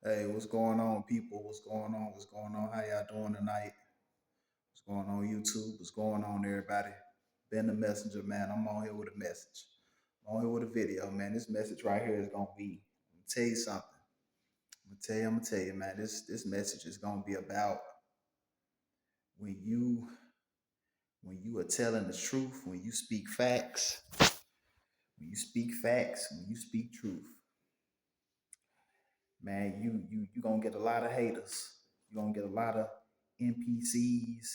Hey, what's going on, people? What's going on? What's going on? How y'all doing tonight? What's going on, YouTube? What's going on, everybody? Ben the Messenger, man. I'm on here with a message. I'm on here with a video, man. This message right here is gonna be. I'm gonna tell you something. I'm gonna tell you, man. This message is gonna be about when you when you are telling the truth, when you speak facts, when you speak truth, man. You gonna get a lot of haters. You're gonna get a lot of NPCs.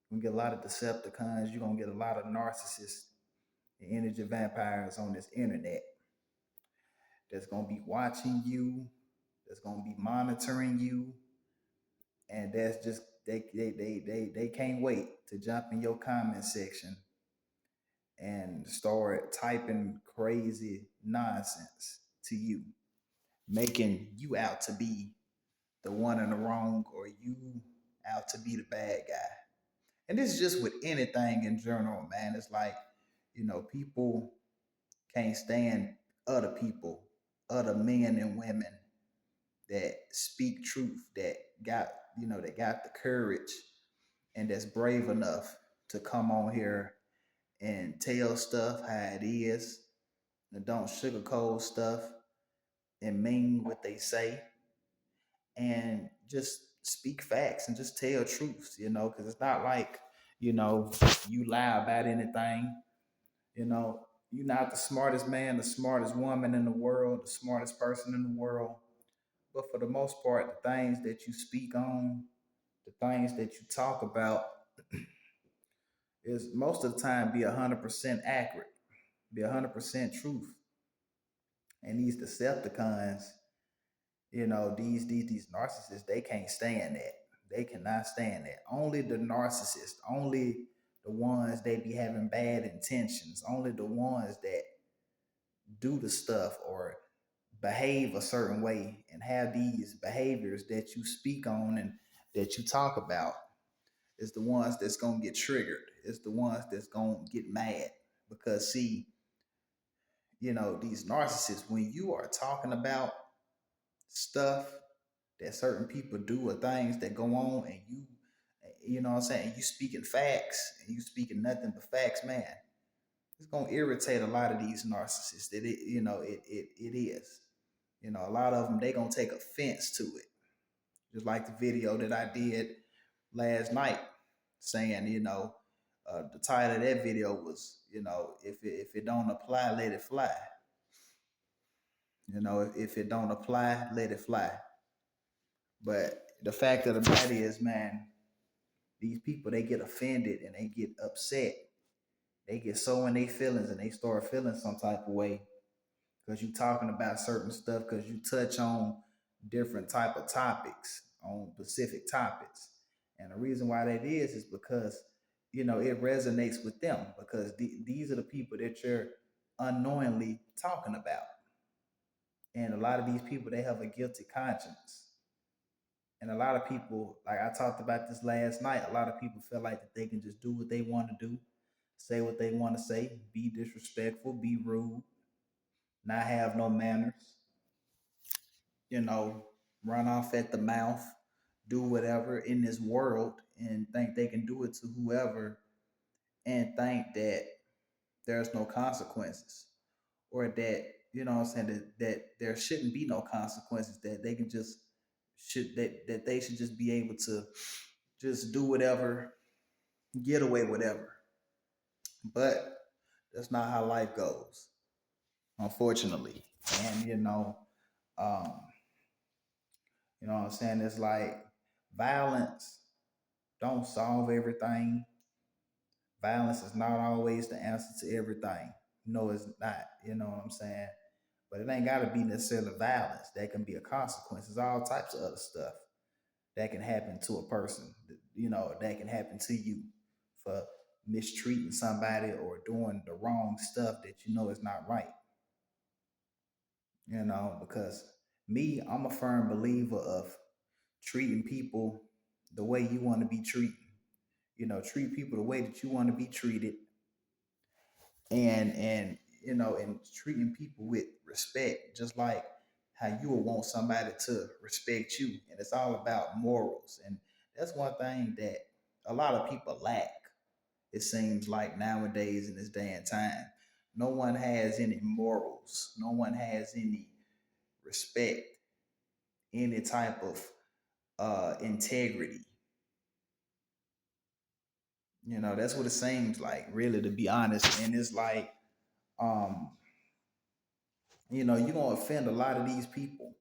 You're gonna get a lot of Decepticons. You're gonna get a lot of narcissists and energy vampires on this internet that's gonna be watching you, that's gonna be monitoring you, and that's just they can't wait to jump in your comment section and start typing crazy nonsense to you, making you out to be the one in the wrong or you out to be the bad guy. And this is just with anything in general, man. It's like, people can't stand other people, other men and women that speak truth, that got the courage and that's brave enough to come on here and tell stuff how it is and don't sugarcoat stuff and mean what they say and just speak facts and just tell truths, because it's not like, you know, you lie about anything. You're not the smartest man, the smartest woman in the world, the smartest person in the world. But for the most part, the things that you speak on, the things that you talk about, is most of the time be 100% accurate, be 100% truth. And these Decepticons, these narcissists, they can't stand that. They cannot stand that. Only the narcissists, only the ones they be having bad intentions, only the ones that do the stuff or behave a certain way and have these behaviors that you speak on and that you talk about is the ones that's gonna get triggered. It's the ones that's gonna get mad because see, these narcissists, when you are talking about stuff that certain people do or things that go on and you know what I'm saying, you speaking facts and you speaking nothing but facts, man, it's gonna irritate a lot of these narcissists. It is. A lot of them, they gonna take offense to it. Just like the video that I did last night saying, the title of that video was, if it don't apply, let it fly. If it don't apply, let it fly. But the fact of the matter is, man, these people, they get offended and they get upset. They get so in their feelings and they start feeling some type of way because you talking about certain stuff, because you touch on different type of topics, on specific topics. And the reason why that is because, it resonates with them because these are the people that you're unknowingly talking about. And a lot of these people, they have a guilty conscience. And a lot of people, like I talked about this last night, a lot of people feel like that they can just do what they want to do, say what they want to say, be disrespectful, be rude, not have no manners, you know, run off at the mouth, do whatever in this world and think they can do it to whoever and think that there's no consequences or that, what I'm saying, that there shouldn't be no consequences, that they can just that they should just be able to just do whatever, get away whatever. But that's not how life goes, unfortunately. And um, what I'm saying? It's like violence don't solve everything. Violence is not always the answer to everything. No, it's not. You know what I'm saying? But it ain't got to be necessarily violence. That can be a consequence. There's all types of other stuff that can happen to a person. That can happen to you for mistreating somebody or doing the wrong stuff that you know is not right. Because me, I'm a firm believer of treating people the way you want to be treated. Treat people the way that you want to be treated, and treating people with respect, just like how you would want somebody to respect you. And it's all about morals. And that's one thing that a lot of people lack, it seems like nowadays in this day and time. No one has any morals, no one has any respect, any type of integrity. You know, that's what it seems like, really, to be honest. And it's like, um, you're gonna offend a lot of these people.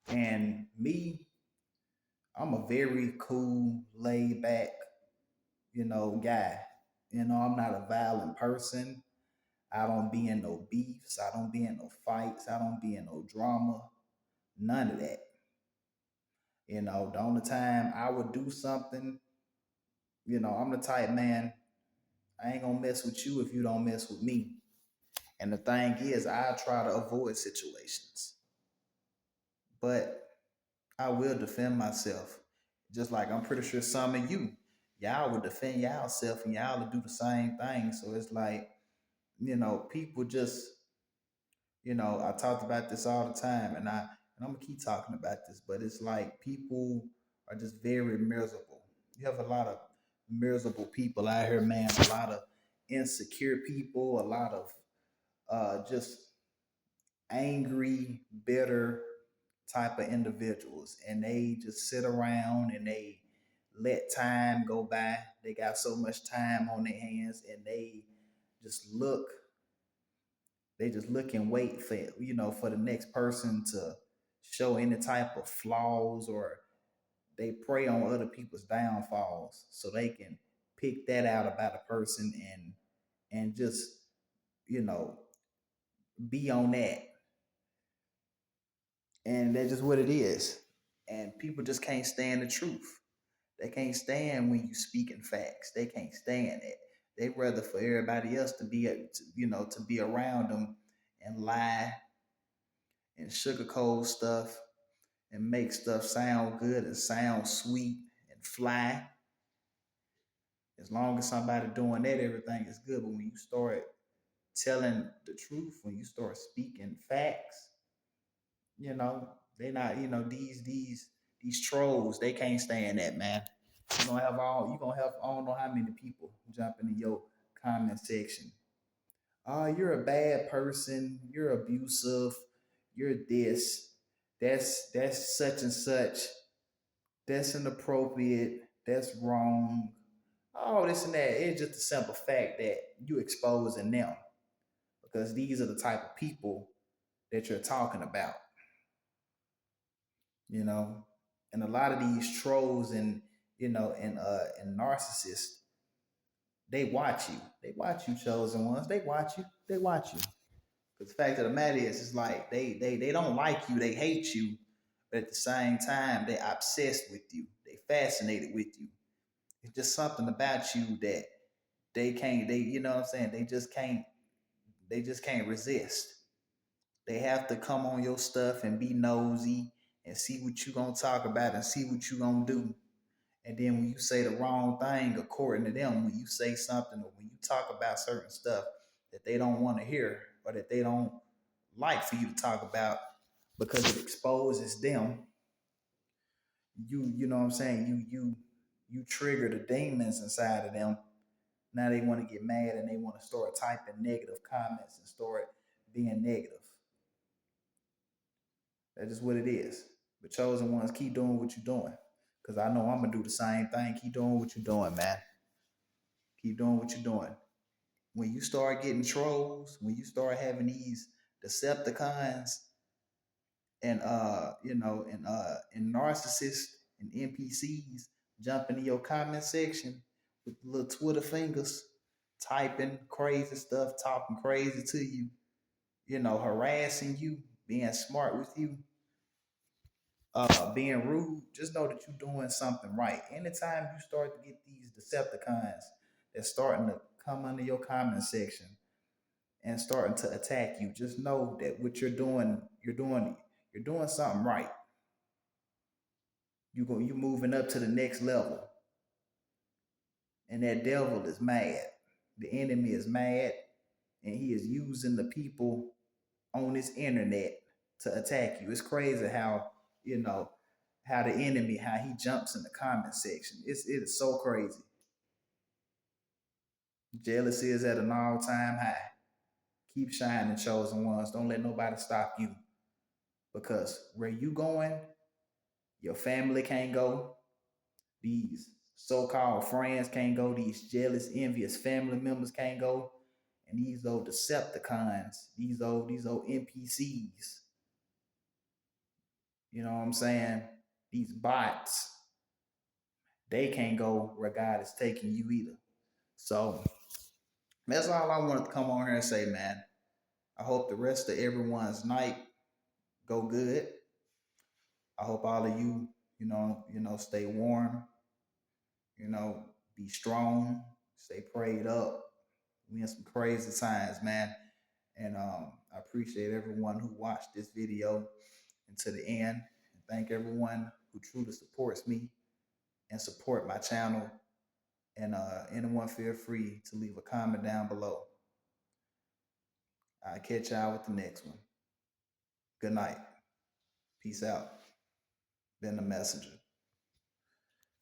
And me, I'm a very cool, laid back, guy. I'm not a violent person. I don't be in no beefs. I don't be in no fights. I don't be in no drama. None of that. The only time I would do something, I'm the type man, I ain't gonna mess with you if you don't mess with me. And the thing is, I try to avoid situations, but I will defend myself. Just like I'm pretty sure some of y'all would defend y'all self and y'all would do the same thing. So it's like, people just, I talked about this all the time, and I'm gonna keep talking about this, but it's like people are just very miserable. You have a lot of miserable people out here, man. A lot of insecure people, a lot of just angry, bitter type of individuals, and they just sit around and they let time go by. They got so much time on their hands, and just look. They just look and wait for for the next person to show any type of flaws, or they prey on other people's downfalls so they can pick that out about a person and just you know be on that. And that's just what it is. And people just can't stand the truth. They can't stand when you speaking facts. They can't stand it. They rather for everybody else to be, to be around them and lie and sugarcoat stuff and make stuff sound good and sound sweet and fly. As long as somebody doing that, everything is good. But when you start telling the truth, when you start speaking facts, you know, they not, these trolls, they can't stand that, man. You gonna have I don't know how many people jumping in your comment section. Oh, you're a bad person, you're abusive, you're this, that's such and such, that's inappropriate, that's wrong. All this and that. It's just a simple fact that you exposing them because these are the type of people that you're talking about. you know. And a lot of these trolls and narcissists, they watch you. They watch you, chosen ones. They watch you. They watch you. Because the fact of the matter is, it's like they don't like you. They hate you. But at the same time, they're obsessed with you. They fascinated with you. It's just something about you that they can't. They you know what I'm saying. They just can't. They just can't resist. They have to come on your stuff and be nosy and see what you gonna talk about and see what you gonna do. And then when you say the wrong thing, according to them, when you say something or when you talk about certain stuff that they don't want to hear or that they don't like for you to talk about because it exposes them, you know what I'm saying? You trigger the demons inside of them. Now they want to get mad and they want to start typing negative comments and start being negative. That's just what it is. But chosen ones, keep doing what you're doing. Cause I know I'm gonna do the same thing. Keep doing what you're doing, man. Keep doing what you're doing. When you start getting trolls, when you start having these Decepticons and narcissists and NPCs jumping in your comment section with little Twitter fingers, typing crazy stuff, talking crazy to you, harassing you, being smart with you, being rude, just know that you're doing something right. Anytime you start to get these Decepticons that's starting to come under your comment section and starting to attack you, just know that what you're doing something right. You're moving up to the next level, and that devil is mad. The enemy is mad, and he is using the people on this internet. to attack you. It's crazy how, you know, how the enemy, how he jumps in the comment section. It is so crazy. Jealousy is at an all-time high. Keep shining, chosen ones. Don't let nobody stop you. Because where you going, your family can't go. These so-called friends can't go. These jealous, envious family members can't go. And these old desceptcons, these old NPCs, you know what I'm saying? These bots, they can't go where God is taking you either. So that's all I wanted to come on here and say, man. I hope the rest of everyone's night go good. I hope all of you, stay warm, be strong, stay prayed up. We in some crazy times, man. And I appreciate everyone who watched this video until the end. And thank everyone who truly supports me and support my channel. And anyone feel free to leave a comment down below. I'll catch y'all with the next one. Good night. Peace out. Been the messenger.